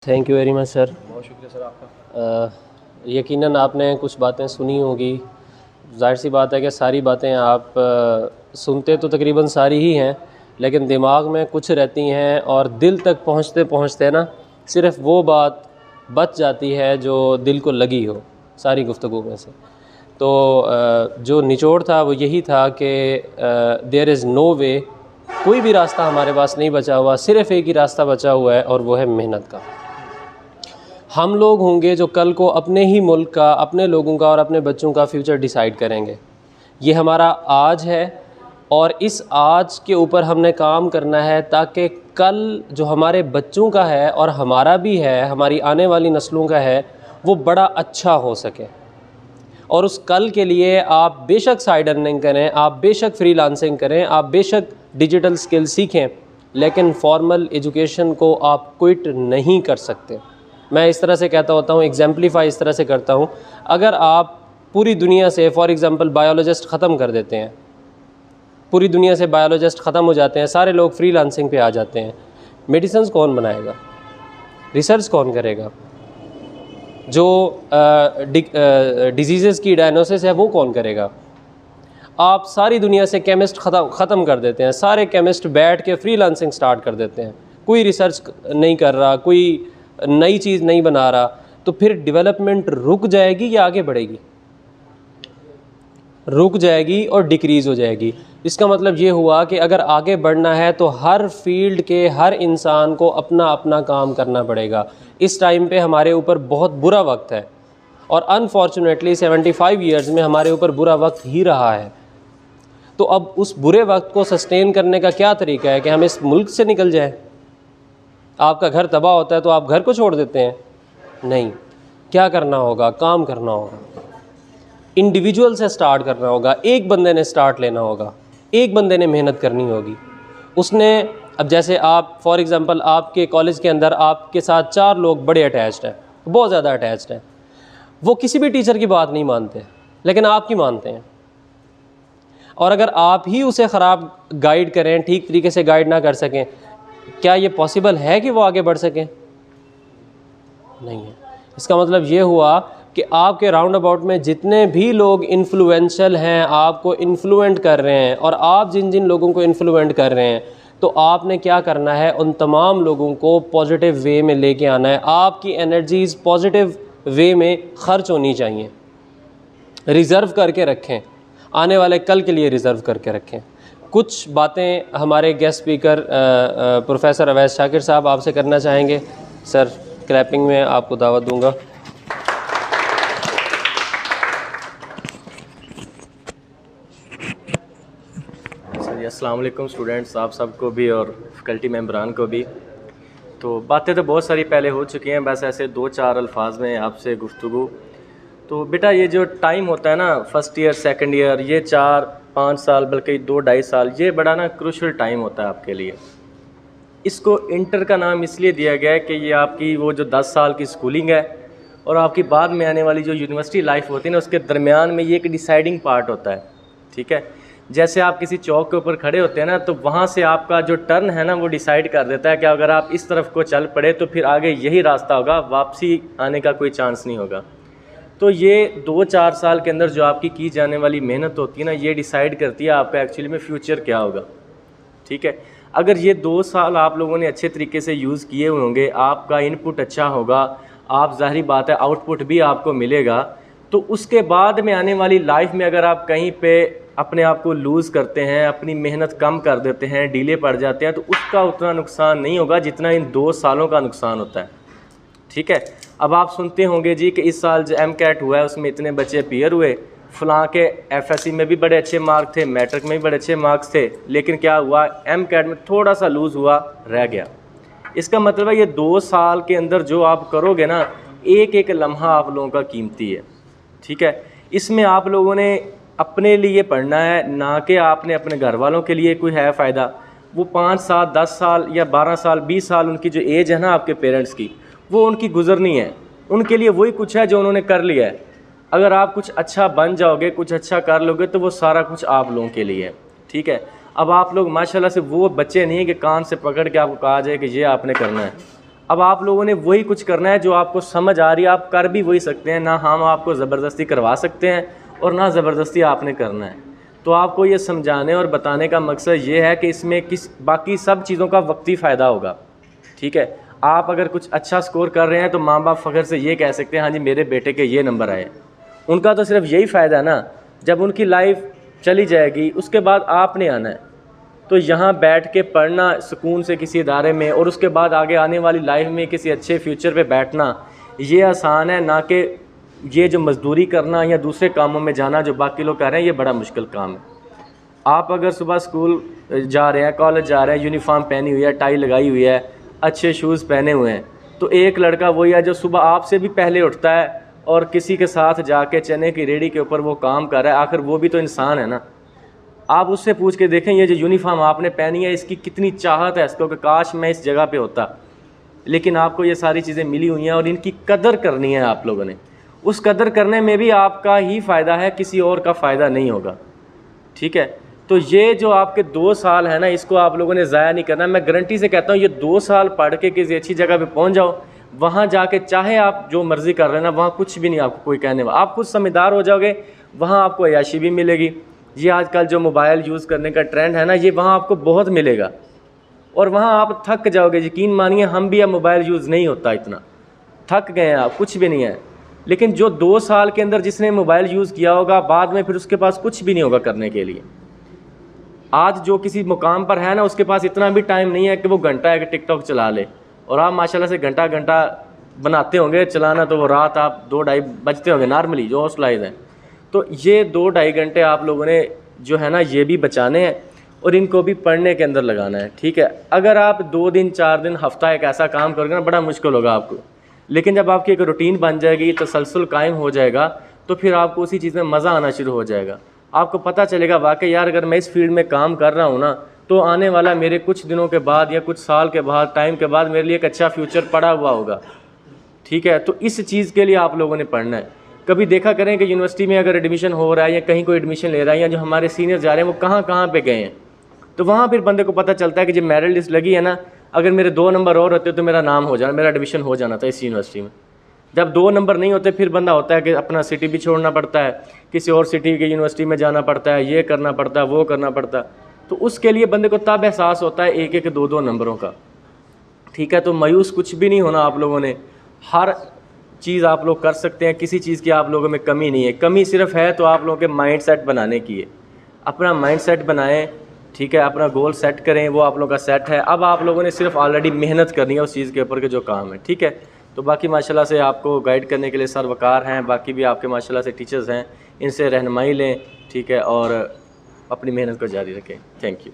Thank you very much sir. बहुत शुक्रिया sir आपका। यकीनन आपने कुछ बातें सुनी होगी। जाहिर सी बात है कि सारी बातें आप सुनते तो तकरीबन सारी ही हैं, लेकिन दिमाग में कुछ रहती हैं और दिल तक पहुंचते पहुंचते ना सिर्फ वो बात बच जाती है जो दिल को लगी हो सारी गुफ्तगू में से। तो जो निचोड़ था वो यही था कि देयर इज़ नो वे, कोई भी रास्ता हमारे पास नहीं बचा हुआ, सिर्फ़ एक ही रास्ता बचा हुआ है और वो है मेहनत का। हम लोग होंगे जो कल को अपने ही मुल्क का, अपने लोगों का और अपने बच्चों का फ्यूचर डिसाइड करेंगे। ये हमारा आज है और इस आज के ऊपर हमने काम करना है ताकि कल जो हमारे बच्चों का है और हमारा भी है, हमारी आने वाली नस्लों का है, वो बड़ा अच्छा हो सके। और उस कल के लिए आप बेशक साइड अर्निंग करें, आप बेशक फ्रीलांसिंग करें, आप बेशक डिजिटल स्किल सीखें, लेकिन फॉर्मल एजुकेशन को आप क्विट नहीं कर सकते। मैं इस तरह से कहता होता हूँ, एग्जाम्पलीफाई इस तरह से करता हूँ, अगर आप पूरी दुनिया से फॉर एग्ज़ाम्पल बायोलॉजिस्ट ख़त्म कर देते हैं, पूरी दुनिया से बायोलॉजिस्ट ख़त्म हो जाते हैं, सारे लोग फ्रीलांसिंग पे आ जाते हैं, मेडिसिन कौन बनाएगा? रिसर्च कौन करेगा? जो डिजीज़ की डायग्नोसिस है वो कौन करेगा? आप सारी दुनिया से केमिस्ट ख़त्म कर देते हैं, सारे केमिस्ट बैठ के फ्रीलांसिंग स्टार्ट कर देते हैं, कोई रिसर्च नहीं कर रहा, कोई नई चीज़ नहीं बना रहा, तो फिर डेवलपमेंट रुक जाएगी या आगे बढ़ेगी? रुक जाएगी और डिक्रीज़ हो जाएगी। इसका मतलब ये हुआ कि अगर आगे बढ़ना है तो हर फील्ड के हर इंसान को अपना अपना काम करना पड़ेगा। इस टाइम पे हमारे ऊपर बहुत बुरा वक्त है और अनफॉर्चुनेटली 75 ईयर्स में हमारे ऊपर बुरा वक्त ही रहा है। तो अब उस बुरे वक्त को सस्टेन करने का क्या तरीका है कि हम इस मुल्क से निकल जाएं? आपका घर तबाह होता है तो आप घर को छोड़ देते हैं? नहीं, क्या करना होगा? काम करना होगा, इंडिविजुअल से स्टार्ट करना होगा, एक बंदे ने स्टार्ट लेना होगा, एक बंदे ने मेहनत करनी होगी। उसने अब जैसे आप फॉर एग्ज़ाम्पल आपके कॉलेज के अंदर आपके साथ 4 लोग बड़े अटैच्ड हैं, बहुत ज़्यादा अटैच्ड हैं, वो किसी भी टीचर की बात नहीं मानते लेकिन आपकी मानते हैं। और अगर आप ही उसे ख़राब गाइड करें, ठीक तरीके से गाइड ना कर सकें, क्या ये पॉसिबल है कि वो आगे बढ़ सकें? नहीं है। इसका मतलब ये हुआ कि आपके राउंड अबाउट में जितने भी लोग इन्फ्लुएंशियल हैं, आपको इन्फ्लुएंट कर रहे हैं, और आप जिन जिन लोगों को इन्फ्लुएंट कर रहे हैं, तो आपने क्या करना है? उन तमाम लोगों को पॉजिटिव वे में लेके आना है। आपकी एनर्जीज़ पॉजिटिव वे में ख़र्च होनी चाहिए। रिज़र्व करके रखें, आने वाले कल के लिए रिज़र्व करके रखें। कुछ बातें हमारे guest speaker professor Awais Shakir साहब आपसे करना चाहेंगे। सर, क्लैपिंग में आपको दावत दूंगा। सर, अस्सलाम वालेकुम स्टूडेंट्स, आप सबको भी और फैकल्टी मेंबरान को भी। तो बातें तो बहुत सारी पहले हो चुकी हैं, बस ऐसे 2-4 अल्फाज में आपसे गुफ्तगू। तो बेटा, ये जो टाइम होता है ना, फर्स्ट ईयर सेकंड ईयर, ये 4-5 साल बल्कि 2-2.5 साल, ये बड़ा ना क्रूशल टाइम होता है आपके लिए। इसको इंटर का नाम इसलिए दिया गया है कि ये आपकी वो जो 10 साल की स्कूलिंग है और आपकी बाद में आने वाली जो यूनिवर्सिटी लाइफ होती है ना, उसके दरमियान में ये एक डिसाइडिंग पार्ट होता है। ठीक है, जैसे आप किसी चौक के ऊपर खड़े होते हैं ना, तो वहाँ से आपका जो टर्न है ना, वो डिसाइड कर देता है कि अगर आप इस तरफ को चल पड़े तो फिर आगे यही रास्ता होगा, वापसी आने का कोई चांस नहीं होगा। तो ये 2-4 साल के अंदर जो आपकी की जाने वाली मेहनत होती है ना, ये डिसाइड करती है आपका एक्चुअली में फ्यूचर क्या होगा। ठीक है, अगर ये 2 साल आप लोगों ने अच्छे तरीके से यूज़ किए हुए होंगे, आपका इनपुट अच्छा होगा, आप ज़ाहिर बात है आउटपुट भी आपको मिलेगा, तो उसके बाद में आने वाली लाइफ में अगर आप कहीं पे अपने आप को लूज़ करते हैं, अपनी मेहनत कम कर देते हैं, डिले पड़ जाते हैं, तो उसका उतना नुकसान नहीं होगा जितना इन 2 सालों का नुकसान होता है। ठीक है, अब आप सुनते होंगे जी कि इस साल जो MCAT हुआ है उसमें इतने बच्चे अपीयर हुए, फलां के FSC में भी बड़े अच्छे मार्क थे, मैट्रिक में भी बड़े अच्छे मार्क्स थे, लेकिन क्या हुआ, MCAT में थोड़ा सा लूज़ हुआ, रह गया। इसका मतलब है ये 2 साल के अंदर जो आप करोगे ना, एक एक लम्हा आप लोगों का कीमती है। ठीक है, इसमें आप लोगों ने अपने लिए पढ़ना है, ना कि आपने अपने घर वालों के लिए कोई है फ़ायदा। वो 5 साल 10 साल या 12 साल 20 साल उनकी जो एज है ना आपके पेरेंट्स की, वो उनकी गुजरनी है, उनके लिए वही कुछ है जो उन्होंने कर लिया है। अगर आप कुछ अच्छा बन जाओगे, कुछ अच्छा कर लोगे, तो वो सारा कुछ आप लोगों के लिए है। ठीक है, अब आप लोग माशाल्लाह से वो बच्चे नहीं हैं कि कान से पकड़ के आपको कहा जाए कि ये आपने करना है। अब आप लोगों ने वही कुछ करना है जो आपको समझ आ रही है, आप कर भी वही सकते हैं, ना हम आपको ज़बरदस्ती करवा सकते हैं और ना ज़बरदस्ती आपने करना है। तो आपको ये समझाने और बताने का मकसद ये है कि इसमें बाकी सब चीज़ों का वक्ती फ़ायदा होगा, ठीक है। आप अगर कुछ अच्छा स्कोर कर रहे हैं तो माँ बाप फ़ख्र से ये कह सकते हैं हाँ जी मेरे बेटे के ये नंबर आए। उनका तो सिर्फ यही फ़ायदा है ना। जब उनकी लाइफ चली जाएगी उसके बाद आपने आना है, तो यहाँ बैठ के पढ़ना सुकून से किसी इदारे में और उसके बाद आगे आने वाली लाइफ में किसी अच्छे फ्यूचर पे बैठना ये आसान है, ना कि ये जो मज़दूरी करना या दूसरे कामों में जाना जो बाकी लोग कर रहे हैं, ये बड़ा मुश्किल काम है। आप अगर सुबह स्कूल जा रहे हैं, कॉलेज जा रहे हैं, यूनिफॉर्म पहनी हुई है, टाई लगाई हुई है, अच्छे शूज़ पहने हुए हैं, तो एक लड़का वही है जो सुबह आपसे भी पहले उठता है और किसी के साथ जाके चने की रेहड़ी के ऊपर वो काम कर रहा है, आखिर वो भी तो इंसान है ना। आप उससे पूछ के देखें ये जो यूनिफॉर्म आपने पहनी है इसकी कितनी चाहत है इसको कि काश मैं इस जगह पे होता। लेकिन आपको ये सारी चीज़ें मिली हुई हैं और इनकी कदर करनी है आप लोगों ने। उस कदर करने में भी आपका ही फ़ायदा है, किसी और का फ़ायदा नहीं होगा, ठीक है। तो ये जो आपके 2 साल है ना, इसको आप लोगों ने ज़ाया नहीं करना। मैं गारंटी से कहता हूँ ये 2 साल पढ़ के किसी अच्छी जगह पे पहुँच जाओ, वहाँ जाके चाहे आप जो मर्ज़ी कर रहे हैं ना, वहाँ कुछ भी नहीं आपको कोई कहने वाला, आप खुद समझदार हो जाओगे, वहाँ आपको अय्याशी भी मिलेगी। ये आजकल जो मोबाइल यूज़ करने का ट्रेंड है ना, ये वहाँ आपको बहुत मिलेगा और वहाँ आप थक जाओगे। यकीन मानिए हम भी अब मोबाइल यूज़ नहीं होता, इतना थक गए हैं, आप कुछ भी नहीं है। लेकिन जो 2 साल के अंदर जिसने मोबाइल यूज़ किया होगा, बाद में फिर उसके पास कुछ भी नहीं होगा करने के लिए। आज जो किसी मुकाम पर है ना, उसके पास इतना भी टाइम नहीं है कि वो घंटा एक टिकटॉक चला ले, और आप माशाल्लाह से घंटा घंटा बनाते होंगे चलाना, तो वो रात आप 2-2.5 बजते होंगे नॉर्मली जो हॉस्टलाइज हैं। तो ये 2-2.5 घंटे आप लोगों ने जो है ना ये भी बचाने हैं और इनको भी पढ़ने के अंदर लगाना है, ठीक है। अगर आप 2 दिन 4 दिन हफ्ता एक ऐसा काम करोगे ना, बड़ा मुश्किल होगा आपको। लेकिन जब आपकी एक रूटीन बन जाएगी, तसलसल कायम हो जाएगा, तो फिर आपको उसी चीज़ में मज़ा आना शुरू हो जाएगा। आपको पता चलेगा वाकई यार अगर मैं इस फील्ड में काम कर रहा हूँ ना, तो आने वाला मेरे कुछ दिनों के बाद या कुछ साल के बाद टाइम के बाद मेरे लिए एक अच्छा फ्यूचर पड़ा हुआ होगा, ठीक है। तो इस चीज़ के लिए आप लोगों ने पढ़ना है। कभी देखा करें कि यूनिवर्सिटी में अगर एडमिशन हो रहा है या कहीं कोई एडमिशन ले रहा है या जो हमारे सीनियर जा रहे हैं वो कहाँ कहाँ पे गए हैं, तो वहाँ फिर बंदे को पता चलता है कि जब मेरिट लिस्ट लगी है ना, अगर मेरे 2 नंबर और होते तो मेरा नाम हो जाना, मेरा एडमिशन हो जाना था इस यूनिवर्सिटी में। जब 2 नंबर नहीं होते फिर बंदा होता है कि अपना सिटी भी छोड़ना पड़ता है, किसी और सिटी की यूनिवर्सिटी में जाना पड़ता है, ये करना पड़ता है, वो करना पड़ता है। तो उसके लिए बंदे को तब एहसास होता है 1-1 2-2 नंबरों का, ठीक है। तो मायूस कुछ भी नहीं होना आप लोगों ने, हर चीज़ आप लोग कर सकते हैं, किसी चीज़ की आप लोगों में कमी नहीं है। कमी सिर्फ है तो आप लोगों के माइंड सेट बनाने की है। अपना माइंड सेट बनाएं, ठीक है, अपना गोल सेट करें, वो आप लोगों का सेट है। अब आप लोगों ने सिर्फ ऑलरेडी मेहनत करनी है उस चीज़ के ऊपर के जो काम है, ठीक है। तो बाकी माशाल्लाह से आपको गाइड करने के लिए सर वकार हैं, बाकी भी आपके माशाल्लाह से टीचर्स हैं, इनसे रहनुमाई लें, ठीक है, और अपनी मेहनत को जारी रखें। Thank you.